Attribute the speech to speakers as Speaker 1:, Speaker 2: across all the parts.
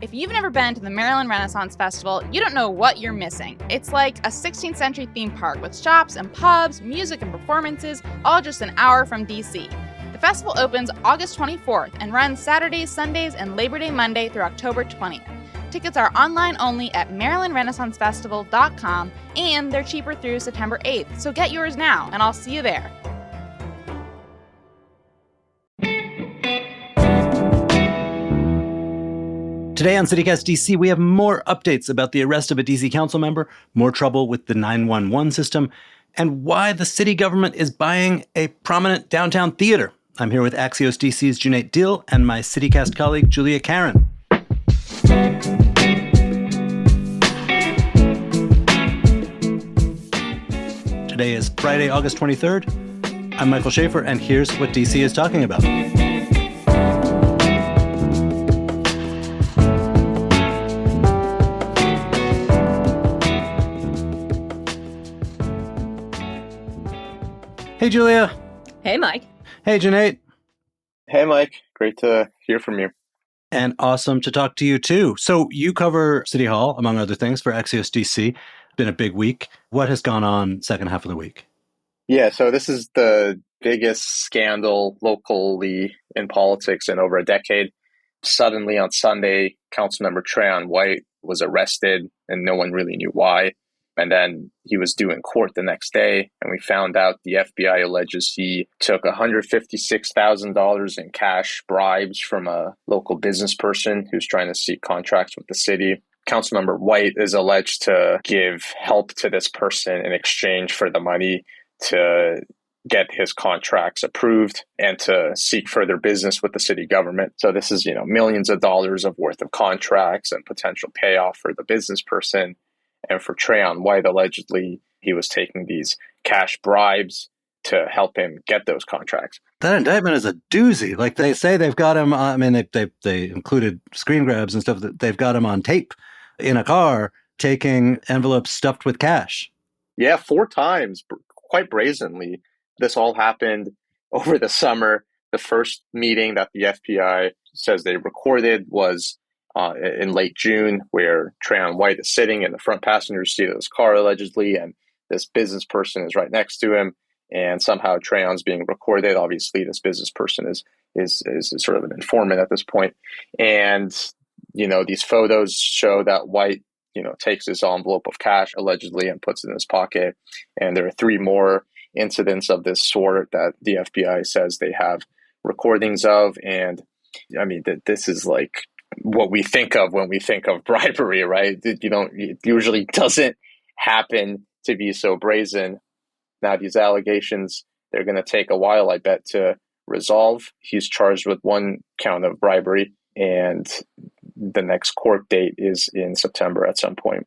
Speaker 1: If you've never been to the Maryland Renaissance Festival, you don't know what you're missing. It's like a 16th century theme park with shops and pubs, music and performances, all just an hour from DC. The festival opens August 24th and runs Saturdays, Sundays, and Labor Day Monday through October 20th. Tickets are online only at marylandrenaissancefestival.com, and they're cheaper through September 8th, so get yours now, and I'll see you there.
Speaker 2: Today on CityCast DC, we have more updates about the arrest of a DC council member, more trouble with the 911 system, and why the city government is buying a prominent downtown theater. I'm here with Axios DC's Junaid Dill and my CityCast colleague, Julia Caron. Today is Friday, August 23rd. I'm Michael Schaefer, and here's what DC is talking about. Hey, Julia.
Speaker 3: Hey, Mike.
Speaker 2: Hey, Junaid.
Speaker 4: Hey, Mike. Great to hear from you.
Speaker 2: And awesome to talk to you, too. So you cover City Hall, among other things, for Axios DC. Been a big week. What has gone on second half of the week?
Speaker 4: Yeah, so this is the biggest scandal locally in politics in over a decade. Suddenly on Sunday, Councilmember Trayon White was arrested, and no one really knew why. And then he was due in court the next day, and we found out the FBI alleges he took $156,000 in cash bribes from a local business person who's trying to seek contracts with the city. Councilmember White is alleged to give help to this person in exchange for the money to get his contracts approved and to seek further business with the city government. So this is, millions of dollars of worth of contracts and potential payoff for the business person. And for Trayon White, allegedly, he was taking these cash bribes to help him get those contracts.
Speaker 2: That indictment is a doozy. Like they say, they've got him. They included screen grabs and stuff. That they've got him on tape in a car taking envelopes stuffed with cash.
Speaker 4: Yeah, 4 times, quite brazenly. This all happened over the summer. The first meeting that the FBI says they recorded was in late June, where Trayon White is sitting in the front passenger seat of his car, allegedly, and this business person is right next to him, and somehow Trayon's being recorded. Obviously, this business person is sort of an informant at this point. And, these photos show that White, takes his envelope of cash, allegedly, and puts it in his pocket. And there are 3 more incidents of this sort that the FBI says they have recordings of. And, this is like what we think of when we think of bribery, right? It usually doesn't happen to be so brazen. Now, these allegations, they're going to take a while, I bet, to resolve. He's charged with 1 count of bribery, and the next court date is in September at some point.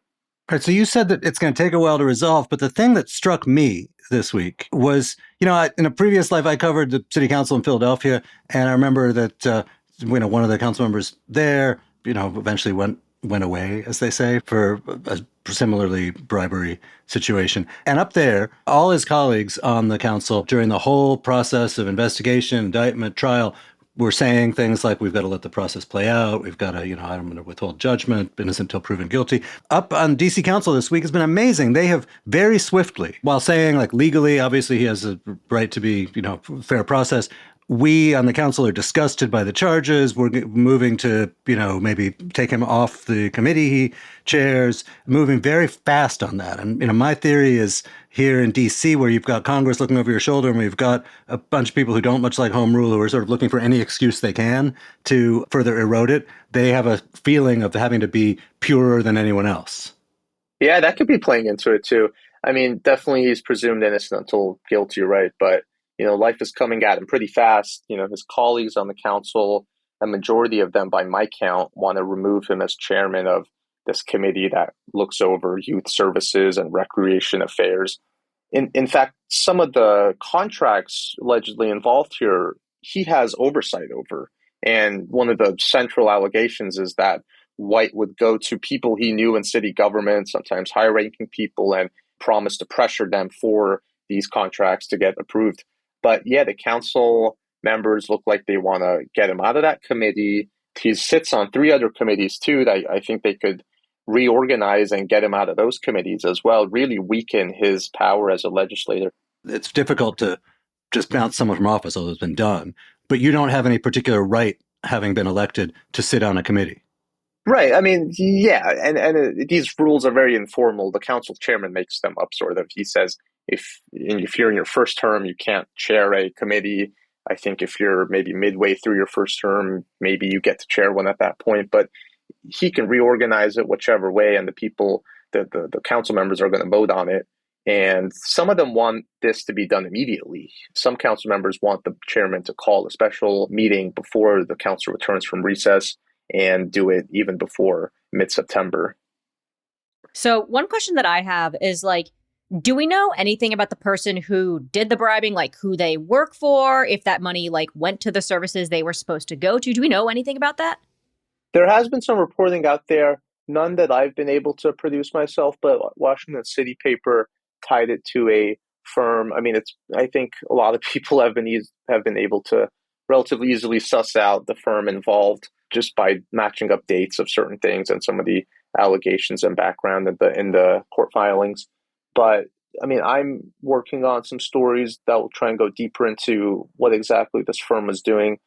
Speaker 2: All right, so you said that it's going to take a while to resolve, but the thing that struck me this week was, in a previous life, I covered the city council in Philadelphia, and I remember that one of the council members there, eventually went away, as they say, for a similarly bribery situation. And up there, all his colleagues on the council during the whole process of investigation, indictment, trial, were saying things like, we've got to let the process play out. We've got to, I'm going to withhold judgment, innocent until proven guilty. Up on DC Council this week has been amazing. They have very swiftly, while saying legally, obviously he has a right to be, fair process. We on the council are disgusted by the charges. We're moving to, maybe take him off the committee he chairs, moving very fast on that. And, my theory is here in D.C., where you've got Congress looking over your shoulder and we've got a bunch of people who don't much like home rule, who are sort of looking for any excuse they can to further erode it. They have a feeling of having to be purer than anyone else.
Speaker 4: Yeah, that could be playing into it, too. Definitely he's presumed innocent until guilty, right? But life is coming at him pretty fast. His colleagues on the council, a majority of them, by my count, want to remove him as chairman of this committee that looks over youth services and recreation affairs. In fact, some of the contracts allegedly involved here, he has oversight over. And one of the central allegations is that White would go to people he knew in city government, sometimes high-ranking people, and promise to pressure them for these contracts to get approved. But yeah, the council members look like they want to get him out of that committee. he sits on 3 other committees too that I think they could reorganize and get him out of those committees as well, really weaken his power as a legislator.
Speaker 2: It's difficult to just bounce someone from office, although it's been done, but you don't have any particular right, having been elected, to sit on a committee.
Speaker 4: Right. I mean, yeah, and these rules are very informal. The council chairman makes them up, sort of. He says if you're in your first term, you can't chair a committee. I think if you're maybe midway through your first term, maybe you get to chair one at that point. But he can reorganize it whichever way, and the council members are going to vote on it. And some of them want this to be done immediately. Some council members want the chairman to call a special meeting before the council returns from recess and do it even before mid-September.
Speaker 3: So one question that I have is, like, do we know anything about the person who did the bribing, like who they work for, if that money like went to the services they were supposed to go to? Do we know anything about that?
Speaker 4: There has been some reporting out there, none that I've been able to produce myself, but Washington City paper tied it to a firm. I mean, I think a lot of people have been able to relatively easily suss out the firm involved just by matching up dates of certain things and some of the allegations and background in the court filings. But I mean, I'm working on some stories that will try and go deeper into what exactly this firm was doing.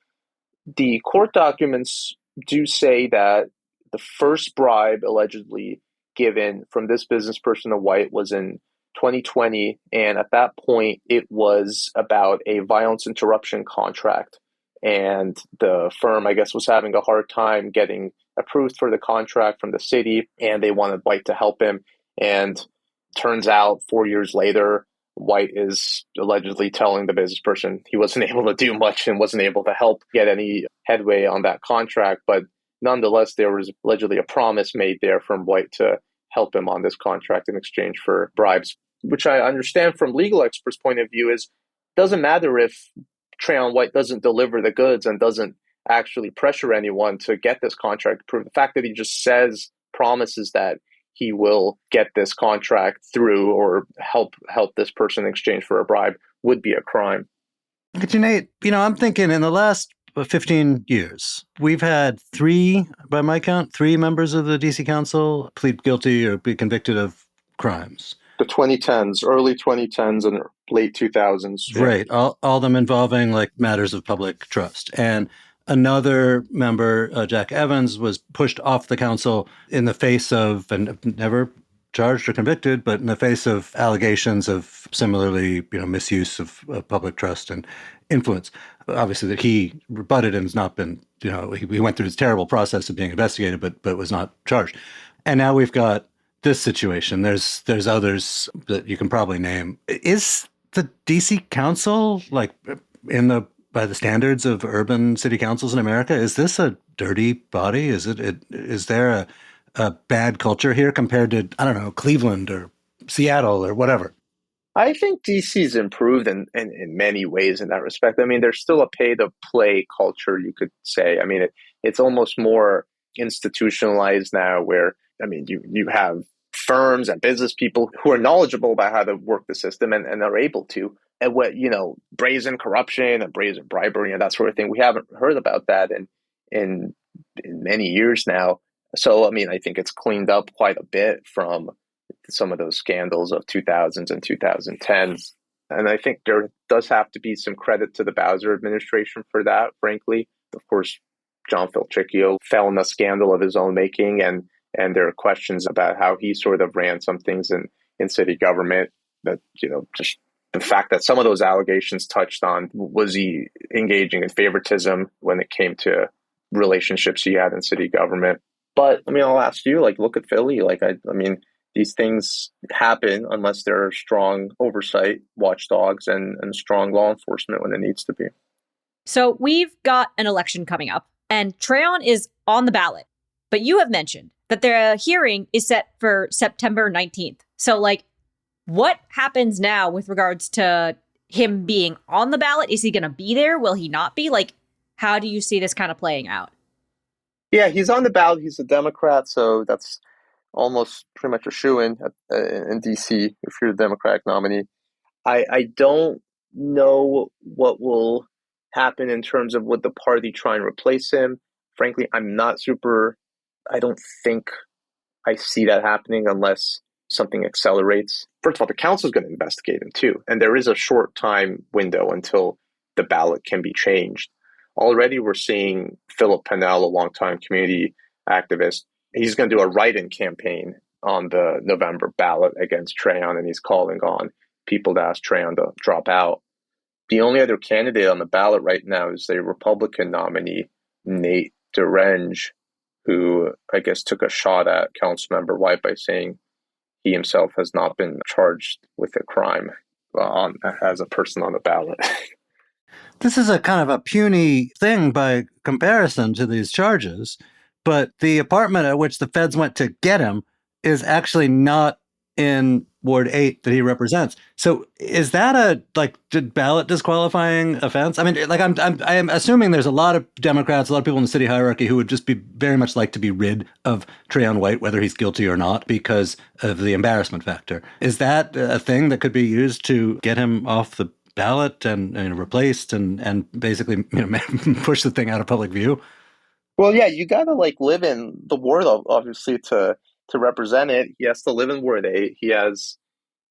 Speaker 4: The court documents do say that the first bribe allegedly given from this business person to White was in 2020. And at that point, it was about a violence interruption contract. And the firm, I guess, was having a hard time getting approved for the contract from the city, and they wanted White to help him. And turns out 4 years later, White is allegedly telling the business person he wasn't able to do much and wasn't able to help get any headway on that contract. But nonetheless, there was allegedly a promise made there from White to help him on this contract in exchange for bribes, which I understand from legal experts' point of view is doesn't matter if Trayon White doesn't deliver the goods and doesn't actually pressure anyone to get this contract approved. The fact that he just promises that he will get this contract through or help this person in exchange for a bribe would be a crime.
Speaker 2: But Nate, I'm thinking in the last 15 years, we've had by my count, 3 members of the DC Council plead guilty or be convicted of crimes.
Speaker 4: The 2010s, early 2010s and late 2000s.
Speaker 2: Yeah. Right. All of them involving like matters of public trust. And another member, Jack Evans, was pushed off the council in the face of, and never charged or convicted, but in the face of allegations of similarly, misuse of public trust and influence. Obviously that he rebutted and has not been, he went through this terrible process of being investigated, but was not charged. And now we've got this situation. There's others that you can probably name. Is the DC Council by the standards of urban city councils in America, is this a dirty body? Is there a bad culture here compared to, I don't know, Cleveland or Seattle or whatever?
Speaker 4: I think DC's improved in many ways in that respect. I mean, there's still a pay-to-play culture, you could say. I mean, it's almost more institutionalized now where, I mean, you have firms and business people who are knowledgeable about how to work the system and are able to. And what, brazen corruption and brazen bribery and that sort of thing, we haven't heard about that in many years now. So, I mean, I think it's cleaned up quite a bit from some of those scandals of 2000s and 2010s. And I think there does have to be some credit to the Bowser administration for that, frankly. Of course, John Filcicchio fell in a scandal of his own making, and there are questions about how he sort of ran some things in city government that, just the fact that some of those allegations touched on, was he engaging in favoritism when it came to relationships he had in city government? But, I mean, I'll ask you, look at Philly. I mean, these things happen unless there are strong oversight, watchdogs, and strong law enforcement when it needs to be.
Speaker 3: So we've got an election coming up, and Trayon is on the ballot. But you have mentioned that the hearing is set for September 19th. So, what happens now with regards to him being on the ballot? Is he going to be there? Will he not be? How do you see this kind of playing out?
Speaker 4: Yeah, he's on the ballot. He's a Democrat, so that's almost pretty much a shoo-in in D.C. if you're the Democratic nominee. I don't know what will happen in terms of would the party try and replace him. frankly, I don't think I see that happening unless something accelerates. First of all, the council is going to investigate him too. And there is a short time window until the ballot can be changed. Already we're seeing Philip Pennell, a longtime community activist. He's going to do a write-in campaign on the November ballot against Trayon, and he's calling on people to ask Trayon to drop out. The only other candidate on the ballot right now is a Republican nominee, Nate Derenge, who I guess took a shot at Councilmember White by saying he himself has not been charged with a crime as a person on the ballot.
Speaker 2: This is a kind of a puny thing by comparison to these charges, but the apartment at which the feds went to get him is actually not in Ward 8 that he represents. So is that a ballot disqualifying offense? I mean, I'm assuming there's a lot of Democrats, a lot of people in the city hierarchy who would just be very much like to be rid of Trayon White, whether he's guilty or not, because of the embarrassment factor. Is that a thing that could be used to get him off the ballot and replaced and basically push the thing out of public view?
Speaker 4: Well, yeah, you got to live in the ward, obviously, to represent it. He has to live in Ward 8. He has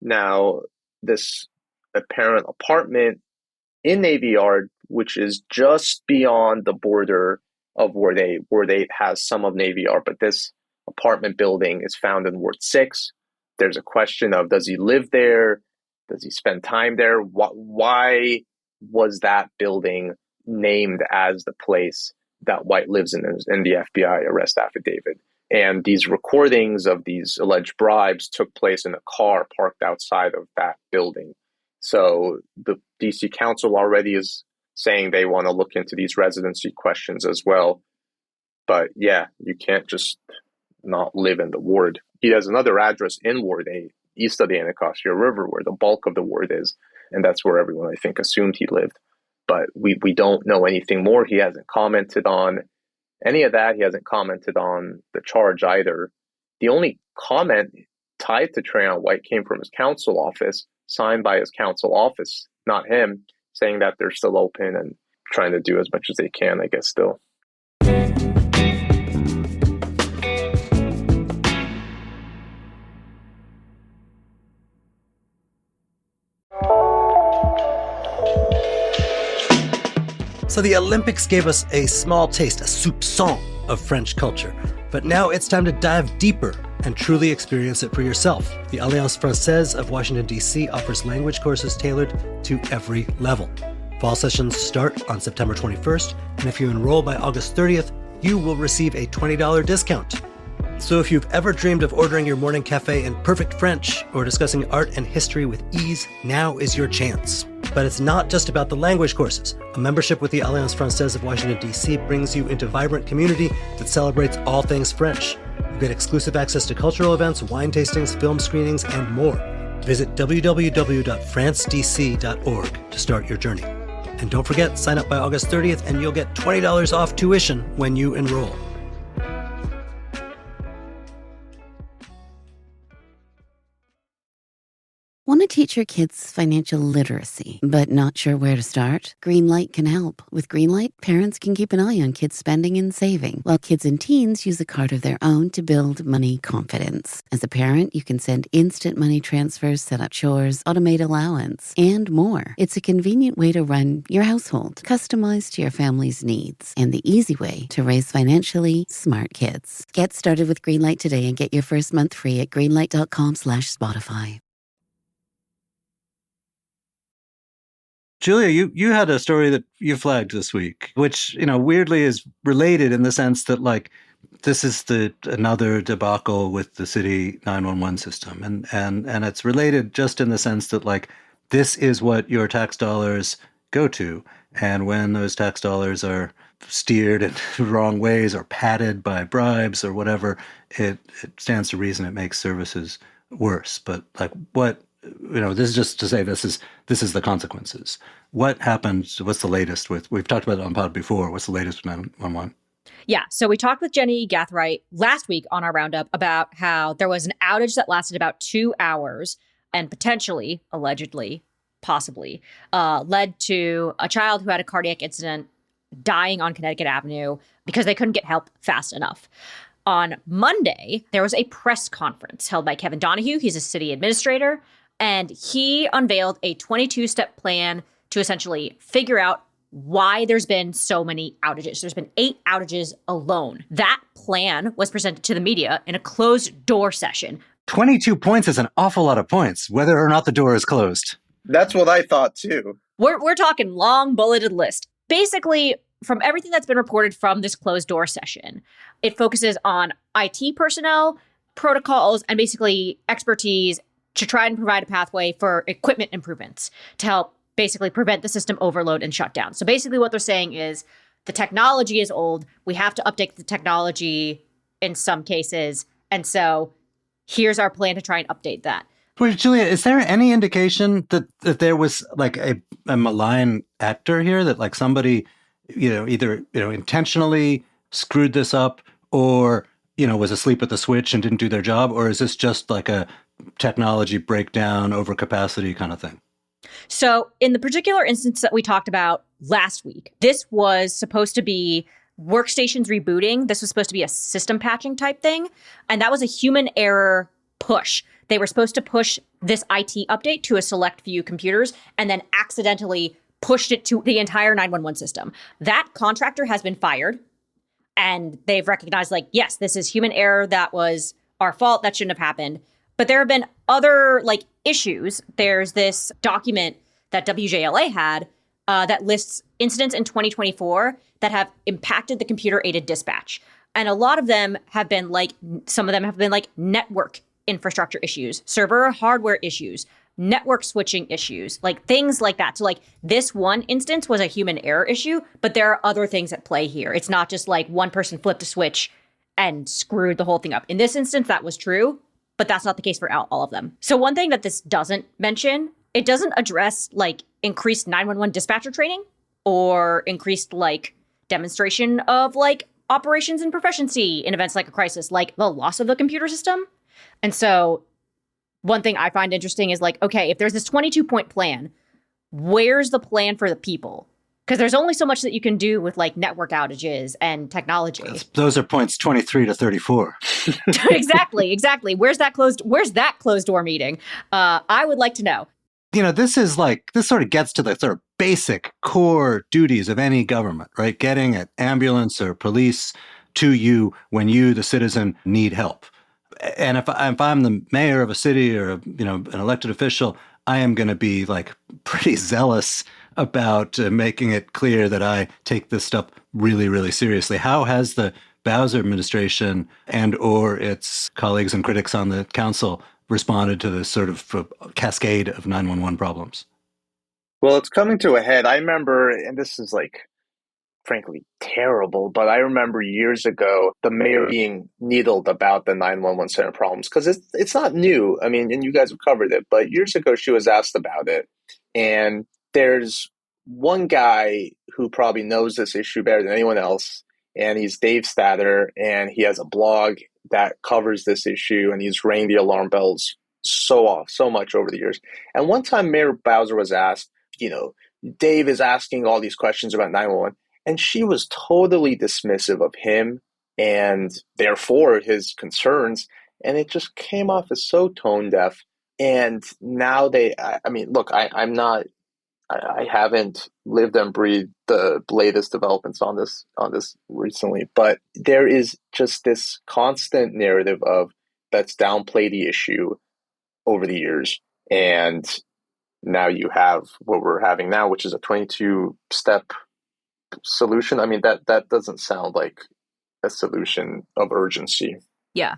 Speaker 4: now this apparent apartment in Navy Yard, which is just beyond the border of Ward 8. Ward 8 has some of Navy Yard, but this apartment building is found in Ward 6. There's a question of, does he live there? Does he spend time there? Why was that building named as the place that White lives in the FBI arrest affidavit? And these recordings of these alleged bribes took place in a car parked outside of that building. So the DC Council already is saying they want to look into these residency questions as well. But yeah, you can't just not live in the ward. He has another address in Ward 8, east of the Anacostia River, where the bulk of the ward is. And that's where everyone, I think, assumed he lived. But we don't know anything more. He hasn't commented on any of that. He hasn't commented on the charge either. The only comment tied to Trayon White came from his council office, signed by his council office, not him, saying that they're still open and trying to do as much as they can, I guess, still.
Speaker 5: So the Olympics gave us a small taste, a soupçon of French culture. But now it's time to dive deeper and truly experience it for yourself. The Alliance Française of Washington, D.C. offers language courses tailored to every level. Fall sessions start on September 21st, and if you enroll by August 30th, you will receive a $20 discount. So if you've ever dreamed of ordering your morning cafe in perfect French or discussing art and history with ease, now is your chance. But it's not just about the language courses. A membership with the Alliance Française of Washington, D.C. brings you into a vibrant community that celebrates all things French. You get exclusive access to cultural events, wine tastings, film screenings, and more. Visit www.francedc.org to start your journey. And don't forget, sign up by August 30th and you'll get $20 off tuition when you enroll.
Speaker 6: Want to teach your kids financial literacy, but not sure where to start? Greenlight can help. With Greenlight, parents can keep an eye on kids' spending and saving, while kids and teens use a card of their own to build money confidence. As a parent, you can send instant money transfers, set up chores, automate allowance, and more. It's a convenient way to run your household, customized to your family's needs, and the easy way to raise financially smart kids. Get started with Greenlight today and get your first month free at greenlight.com/Spotify.
Speaker 2: Julia, you had a story that you flagged this week, which, weirdly is related in the sense that, this is another debacle with the city 911 system. And it's related just in the sense that, this is what your tax dollars go to. And when those tax dollars are steered in wrong ways or padded by bribes or whatever, it stands to reason it makes services worse. But, what... this is just to say this is the consequences. What happened? What's the latest we've talked about it on pod before. What's the latest with 911?
Speaker 3: Yeah, so we talked with Jenny Gathright last week on our roundup about how there was an outage that lasted about 2 hours and potentially, allegedly, possibly, led to a child who had a cardiac incident dying on Connecticut Avenue because they couldn't get help fast enough. On Monday, there was a press conference held by Kevin Donahues. He's a city administrator, and he unveiled a 22-step plan to essentially figure out why there's been so many outages. There's been 8 outages alone. That plan was presented to the media in a closed-door session.
Speaker 2: 22 points is an awful lot of points, whether or not the door is closed.
Speaker 4: That's what I thought too.
Speaker 3: We're talking long bulleted list. Basically, from everything that's been reported from this closed door session, it focuses on IT personnel, protocols, and basically expertise to try and provide a pathway for equipment improvements to help basically prevent the system overload and shutdown. So basically what they're saying is the technology is old. We have to update the technology in some cases. And so here's our plan to try and update that.
Speaker 2: Wait, Julia, is there any indication that there was like a malign actor here, that like somebody, either, intentionally screwed this up or, was asleep at the switch and didn't do their job? Or is this just like a technology breakdown, overcapacity kind of thing?
Speaker 3: So in the particular instance that we talked about last week, this was supposed to be workstations rebooting. This was supposed to be a system patching type thing. And that was a human error push. They were supposed to push this IT update to a select few computers and then accidentally pushed it to the entire 911 system. That contractor has been fired, and they've recognized, like, yes, this is human error. That was our fault. That shouldn't have happened. But there have been other issues. There's this document that WJLA had that lists incidents in 2024 that have impacted the computer-aided dispatch. And a lot of them have been some of them have been network infrastructure issues, server hardware issues, network switching issues, things like that. So this one instance was a human error issue, but there are other things at play here. It's not just one person flipped a switch and screwed the whole thing up. In this instance, that was true, but that's not the case for all of them. So one thing that this doesn't mention, it doesn't address increased 911 dispatcher training or increased demonstration of operations and proficiency in events like a crisis, like the loss of the computer system. And so one thing I find interesting is okay, if there's this 22-point plan, where's the plan for the people? Because there's only so much that you can do with network outages and technology.
Speaker 2: Those are points 23 to 34.
Speaker 3: Exactly. Where's that closed door meeting? I would like to know.
Speaker 2: This is this sort of gets to the sort of basic core duties of any government, right? Getting an ambulance or police to you when you, the citizen, need help. And if I'm the mayor of a city or an elected official, I am going to be pretty zealous about making it clear that I take this stuff really, really seriously. How has the Bowser administration and or its colleagues and critics on the council responded to this sort of cascade of 911 problems?
Speaker 4: Well, it's coming to a head. I remember, and this is frankly terrible, but I remember years ago the mayor being needled about the 911 center problems because it's not new. I mean, and you guys have covered it, but years ago she was asked about it. And there's one guy who probably knows this issue better than anyone else, and he's Dave Statter, and he has a blog that covers this issue, and he's rang the alarm bells so much over the years. And one time Mayor Bowser was asked, Dave is asking all these questions about 911. And she was totally dismissive of him and therefore his concerns. And it just came off as so tone deaf. And now I haven't lived and breathed the latest developments on this recently, but there is just this constant narrative of let's downplay the issue over the years. And now you have what we're having now, which is a 22-step solution. I mean, that doesn't sound like a solution of urgency.
Speaker 3: Yeah.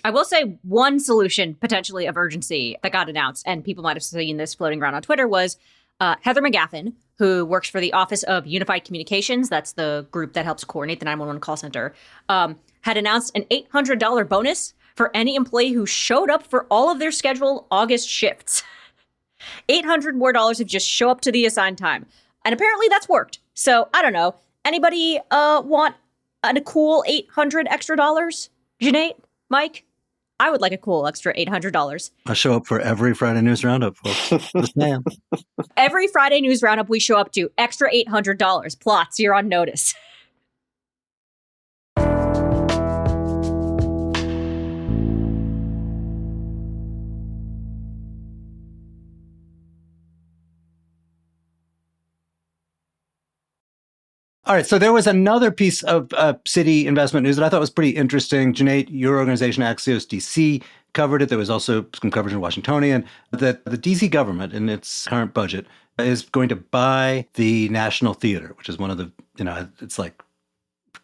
Speaker 3: I will say one solution potentially of urgency that got announced, and people might have seen this floating around on Twitter, was Heather McGaffin, who works for the Office of Unified Communications, that's the group that helps coordinate the 911 call center, had announced an $800 bonus for any employee who showed up for all of their scheduled August shifts. $800 more if just show up to the assigned time. And apparently that's worked. So I don't know. Anybody want a cool $800 extra dollars? Junaid? Mike? I would like a cool extra $800.
Speaker 2: I show up for every Friday News Roundup, folks. Just saying.
Speaker 3: Every Friday News Roundup we show up to, extra $800. Plots, you're on notice.
Speaker 2: All right, so there was another piece of city investment news that I thought was pretty interesting. Janae, your organization, Axios DC, covered it. There was also some coverage in Washingtonian that the DC government, in its current budget, is going to buy the National Theater, which is one of the, it's like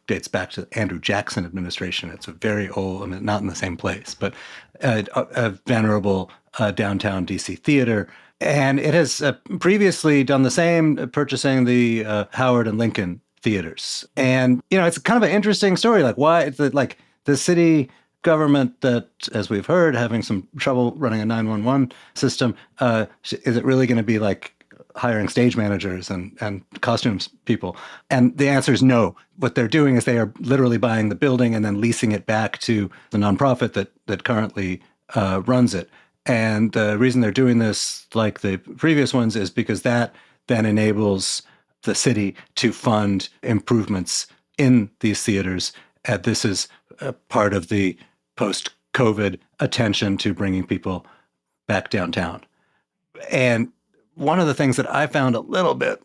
Speaker 2: dates back to the Andrew Jackson administration. It's a very old, I mean, not in the same place, but a venerable downtown DC theater. And it has previously done the same, purchasing the Howard and Lincoln theaters. And, it's kind of an interesting story. Like, why, like the city government that, as we've heard, having some trouble running a 911 system, is it really going to be like hiring stage managers and costumes people? And the answer is no. What they're doing is they are literally buying the building and then leasing it back to the nonprofit that currently runs it. And the reason they're doing this, like the previous ones, is because that then enables the city to fund improvements in these theaters. And this is a part of the post-COVID attention to bringing people back downtown. And one of the things that I found a little bit,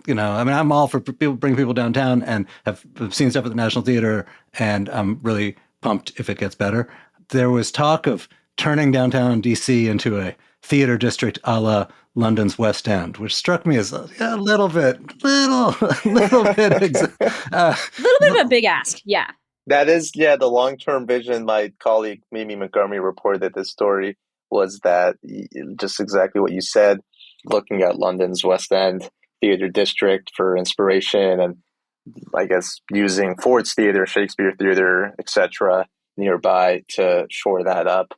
Speaker 2: I'm all for bringing people downtown and have seen stuff at the National Theater, and I'm really pumped if it gets better. There was talk of turning downtown DC into a theater district a la London's West End, which struck me as a little bit
Speaker 3: little bit of a big ask. Yeah.
Speaker 4: That is, the long-term vision. My colleague Mimi Montgomery reported this story was that just exactly what you said, looking at London's West End theater district for inspiration, and I guess using Ford's Theater, Shakespeare Theater, etc. nearby to shore that up.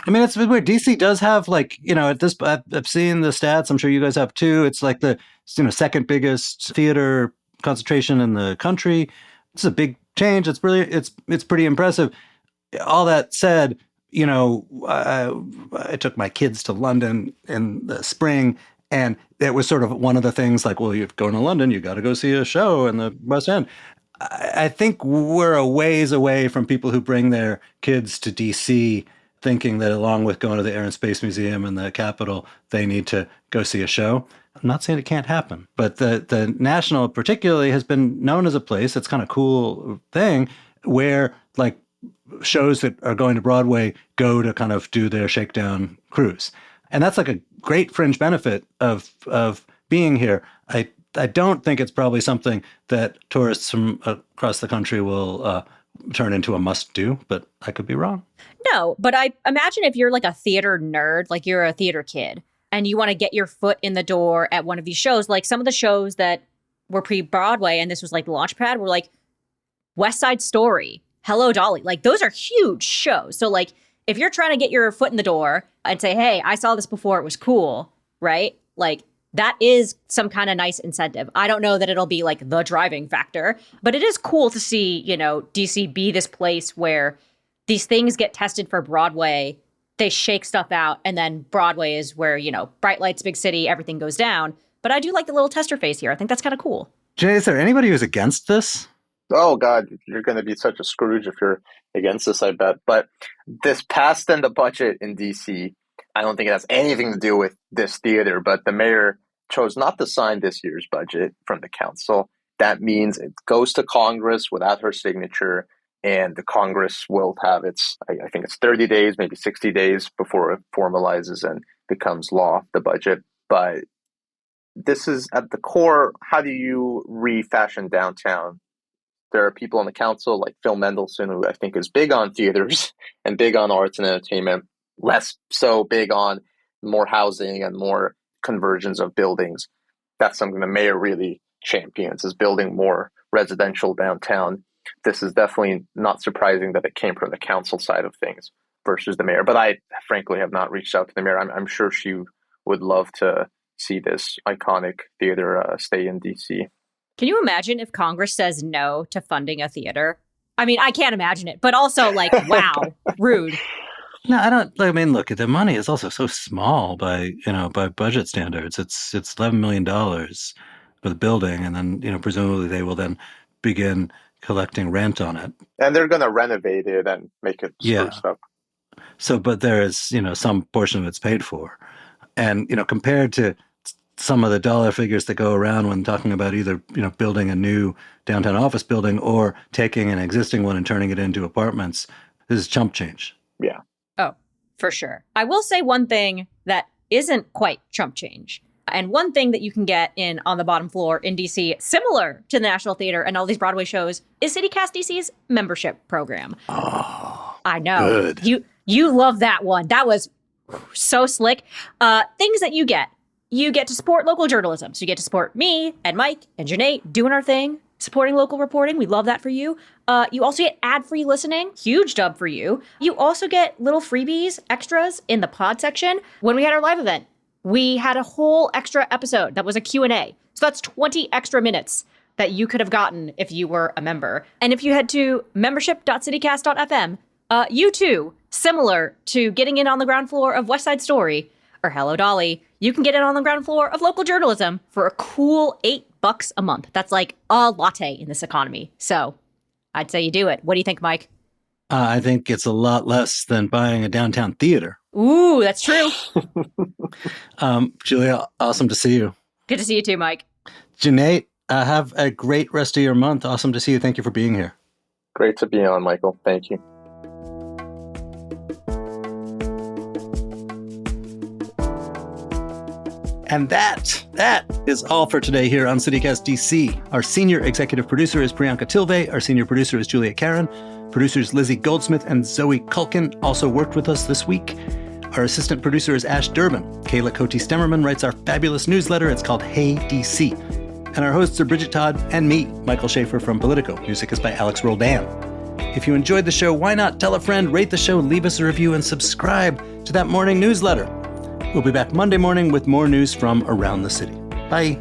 Speaker 2: I mean, it's weird. DC does have, like, at this, I've seen the stats. I'm sure you guys have too. It's like the, second biggest theater concentration in the country. It's a big change. It's really, it's pretty impressive. All that said, I took my kids to London in the spring, and it was sort of one of the things like, well, you're going to London, you got to go see a show in the West End. I think we're a ways away from people who bring their kids to DC thinking that along with going to the Air and Space Museum and the Capitol, they need to go see a show. I'm not saying it can't happen, but the National particularly has been known as a place that's kind of cool thing where, like, shows that are going to Broadway go to kind of do their shakedown cruise. And that's like a great fringe benefit of being here. I don't think it's probably something that tourists from across the country will turn into a must-do, but I could be wrong.
Speaker 3: No, but I imagine if you're like a theater nerd, like you're a theater kid, and you want to get your foot in the door at one of these shows, like some of the shows that were pre-Broadway, and this was like the Launchpad, were like West Side Story, Hello Dolly. Like, those are huge shows. So, like, if you're trying to get your foot in the door and say, hey, I saw this before, it was cool, right? Like, that is some kind of nice incentive. I don't know that it'll be like the driving factor, but it is cool to see, DC be this place where these things get tested for Broadway, they shake stuff out, and then Broadway is where, bright lights, big city, everything goes down. But I do like the little tester phase here. I think that's kind of cool.
Speaker 2: Jay, is there anybody who's against this?
Speaker 4: Oh, God, you're going to be such a Scrooge if you're against this, I bet. But this passed in the budget in DC. I don't think it has anything to do with this theater, but the mayor chose not to sign this year's budget from the council. That means it goes to Congress without her signature, and the Congress will have I think it's 30 days, maybe 60 days before it formalizes and becomes law, the budget. But this is at the core, how do you refashion downtown? There are people on the council like Phil Mendelson, who I think is big on theaters and big on arts and entertainment, less so big on more housing and more conversions of buildings. That's something the mayor really champions, is building more residential downtown. This is definitely not surprising that it came from the council side of things versus the mayor. But I frankly have not reached out to the mayor. I'm sure she would love to see this iconic theater stay in DC.
Speaker 3: Can you imagine if Congress says no to funding a theater? I mean, I can't imagine it, but also like, wow, rude.
Speaker 2: No, I don't. I mean, look, the money is also so small by budget standards. It's $11 million for the building, and then presumably they will then begin collecting rent on it.
Speaker 4: And they're going to renovate it and make it spruced up.
Speaker 2: So, but there is some portion of it's paid for, and compared to some of the dollar figures that go around when talking about either building a new downtown office building or taking an existing one and turning it into apartments, this is chump change.
Speaker 4: Yeah.
Speaker 3: Oh, for sure. I will say one thing that isn't quite chump change. And one thing that you can get in on the bottom floor in DC, similar to the National Theater and all these Broadway shows, is CityCast DC's membership program.
Speaker 2: Oh,
Speaker 3: I know.
Speaker 2: Good.
Speaker 3: You love that one. That was so slick. Things that you get. You get to support local journalism. So you get to support me and Mike and Janae doing our thing, supporting local reporting. We love that for you. You also get ad-free listening. Huge dub for you. You also get little freebies, extras in the pod section. When we had our live event, we had a whole extra episode that was a Q&A. So that's 20 extra minutes that you could have gotten if you were a member. And if you head to membership.citycast.fm, you too, similar to getting in on the ground floor of West Side Story or Hello Dolly, you can get in on the ground floor of local journalism for a cool $8 a month. That's like a latte in this economy. So I'd say you do it. What do you think, Mike?
Speaker 2: I think it's a lot less than buying a downtown theater.
Speaker 3: Ooh, that's true.
Speaker 2: Julia, awesome to see you.
Speaker 3: Good to see you too, Mike.
Speaker 2: Janae, have a great rest of your month. Awesome to see you. Thank you for being here.
Speaker 4: Great to be on, Michael. Thank you.
Speaker 2: And that is all for today here on CityCast DC. Our senior executive producer is Priyanka Tilve. Our senior producer is Julia Caron. Producers Lizzie Goldsmith and Zoe Culkin also worked with us this week. Our assistant producer is Ash Durbin. Kayla Cote-Stemmerman writes our fabulous newsletter. It's called Hey DC. And our hosts are Bridget Todd and me, Michael Schaefer from Politico. Music is by Alex Roldan. If you enjoyed the show, why not tell a friend, rate the show, leave us a review, and subscribe to that morning newsletter. We'll be back Monday morning with more news from around the city. Bye.